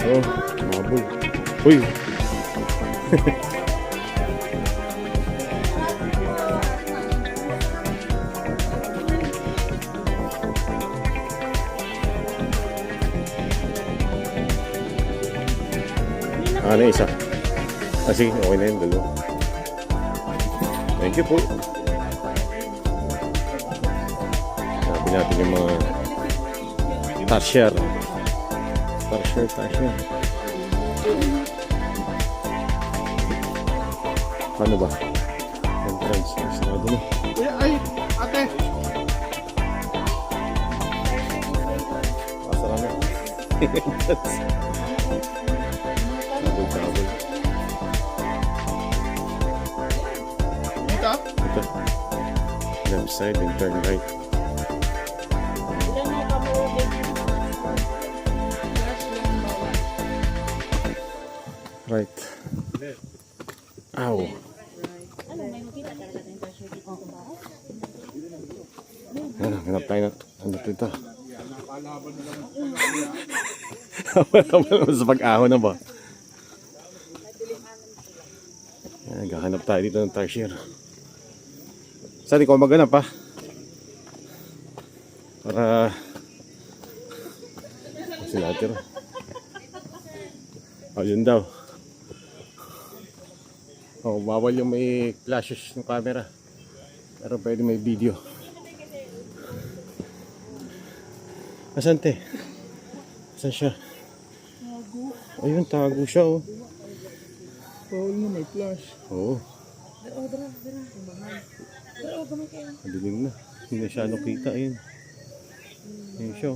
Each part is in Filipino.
Oh, mabul. Uy! Ano isa? Sige, okay na yun, dalawa. Thank you po. Sabi natin yung mga tasher. Paano ba? Entrance na sarado na. Ay, ate! Pasara na. Entrance. Double. Dito? Ito. Left side and turn right. Right. Ow. Ano, hanap tayo na. Ano dito? Wala sa pag-ahon na ba? Naghahanap tayo dito ng tarsier. Saan ikaw maghanap pa? Para sila tira. Oh, yun daw. Oh, bawal yung may flashes ng camera. Pero pwede may video. Asan te? Asan siya? Ayun, tago siya oh. Bawal na may flash. Oo. Madilim na. Hindi na siya kita. Ayun. Ayun siya.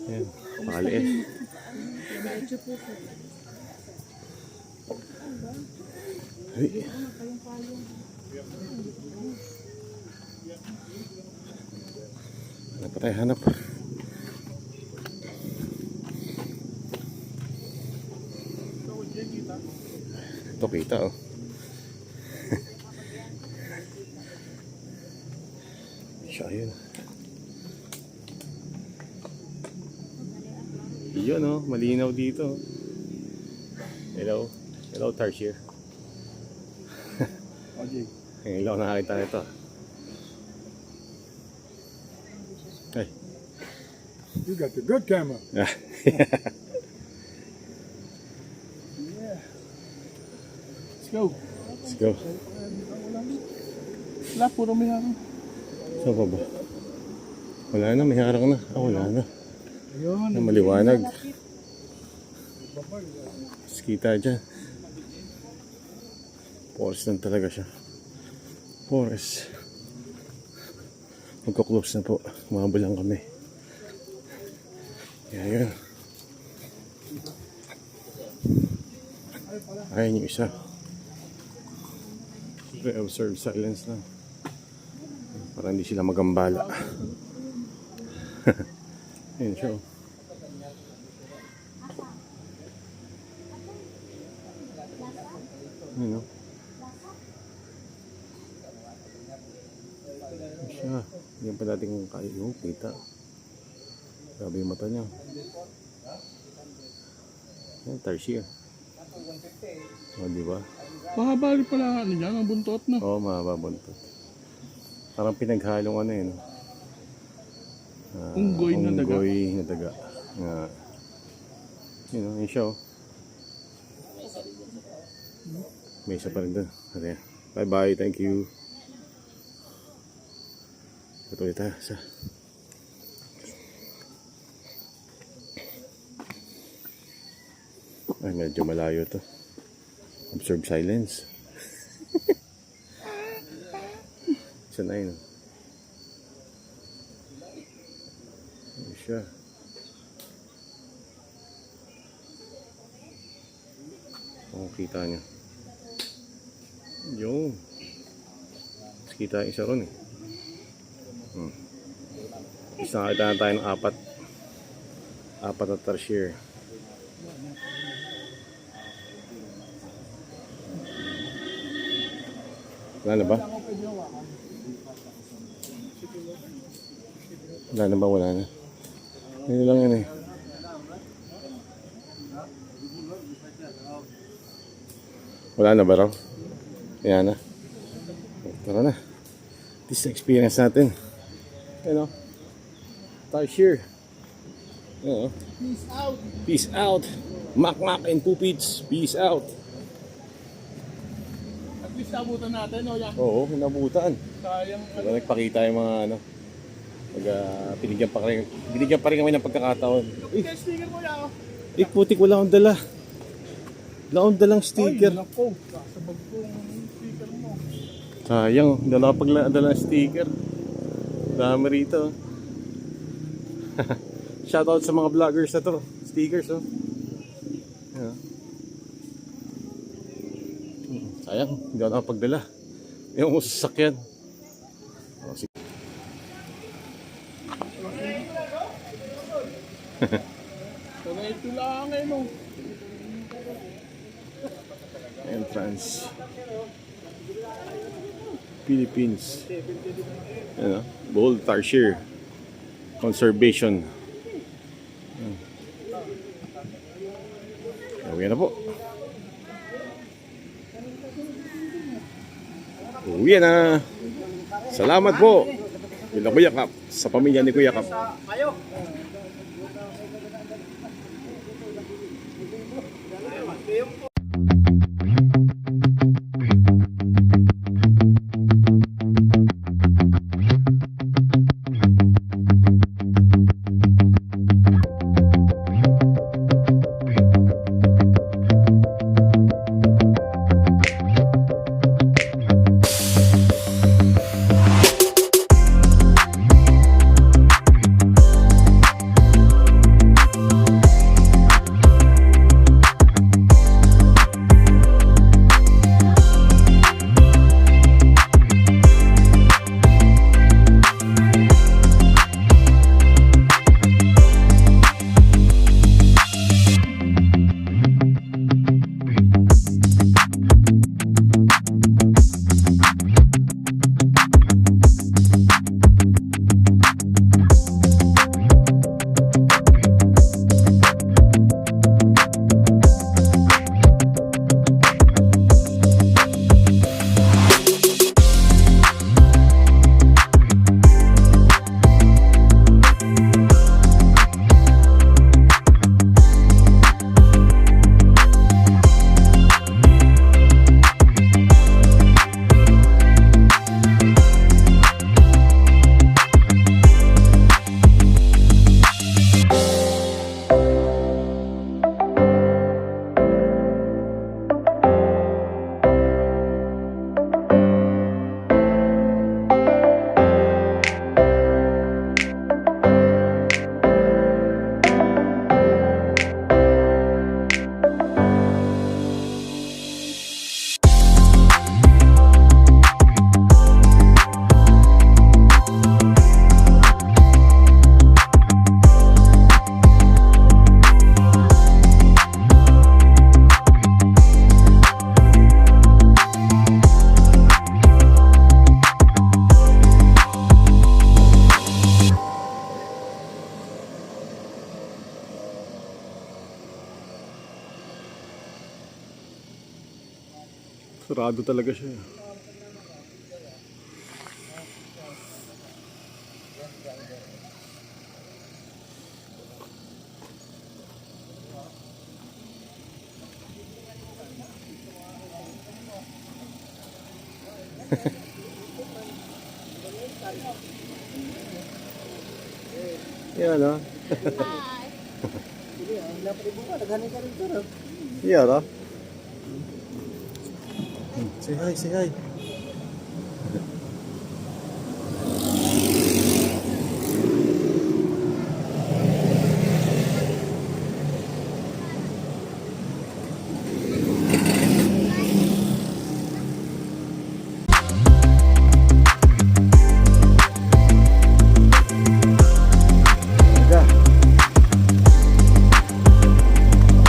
Ayun. Pakaliin. Ay. Hanap pa tayo, hanap. Ito kita oh. Siya yun. Yun oh, malinaw dito. Hello. Hello tarsier. Ngayon lang nakakita nito. Hey. You got the good camera. Yeah. Let's go. Let's go. Wala, puro may harang. Saan pa ba? Wala na, may harang na. Wala na. Ayun. Na maliwanag. Mas kita dyan. Forest lang talaga siya. Forest. Magka-close na po. Umabol lang kami. Kaya yun. Ayun yung isa. Observe silence lang. Para hindi sila magambala. Ayun siya. Ayun o. Siya. Yan pa dating kayo. Kita. Grabe yung mata niya. Yan, tarsier. O, diba? Mahaba rin pala ano dyan, ang buntot na. Oo, mahaba buntot. Parang pinaghalong ano yun. Unggoy na daga. Unggoy na daga. Yun o, yun siya o. May isa pa rin doon. Bye bye, thank you. Patuloy tayo sa ay medyo malayo to. Observe silence. Isa na yun. Ayun siya. Kung kita niya. Yung kita yung isa ron eh. Isa nakita na tayo ng apat na tarsier. Wala na ba? Wala na ba? Wala na. Yun lang yun eh. Wala na ba raw? Ayan na. Tara na. This experience natin. Ayan o. Tarsier. Ayan o. Peace out. Peace out. Mac and Pupids. Peace out. At least nabutan natin, o yan. Oo, nabutan. Sayang. Nagpakita yung mga ano. Binigyan pa rin kami ng pagkakataon. Kaya sticker mo yan, o. Putik, wala akong dala. Wala akong dalang sticker. Ay, nako. Kasabag ko yung sticker mo. Sayang, dala ng sticker. Dami rito. Shoutout sa mga vloggers na to. Stickers, oh. Ayan. Sayang, hindi ako nakapagdala. Yung sasakyan. Oh, sige. Sana ito lang eh, no. Entrance. Philippines. Ayan, oh. Bold Tarsier Conservation. Uwi na po. Uwi na. Salamat po. Bila Kuya Kap. Sa pamilya ni Kuya Kap. Sarado talaga siya. Yan, no? Yan, no? Say hi, say hi.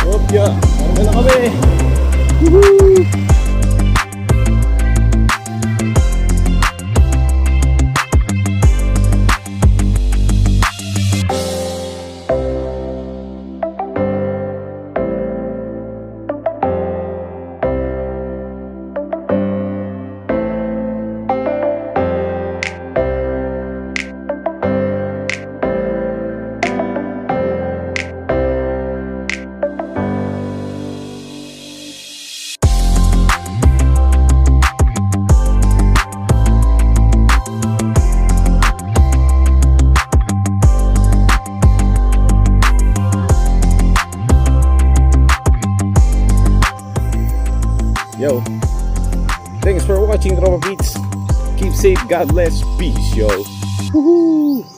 Opya, ano na kami? Woohoo! Yo. Thanks for watching, Tropa Beats. Keep safe, God bless, peace, yo. Woohoo!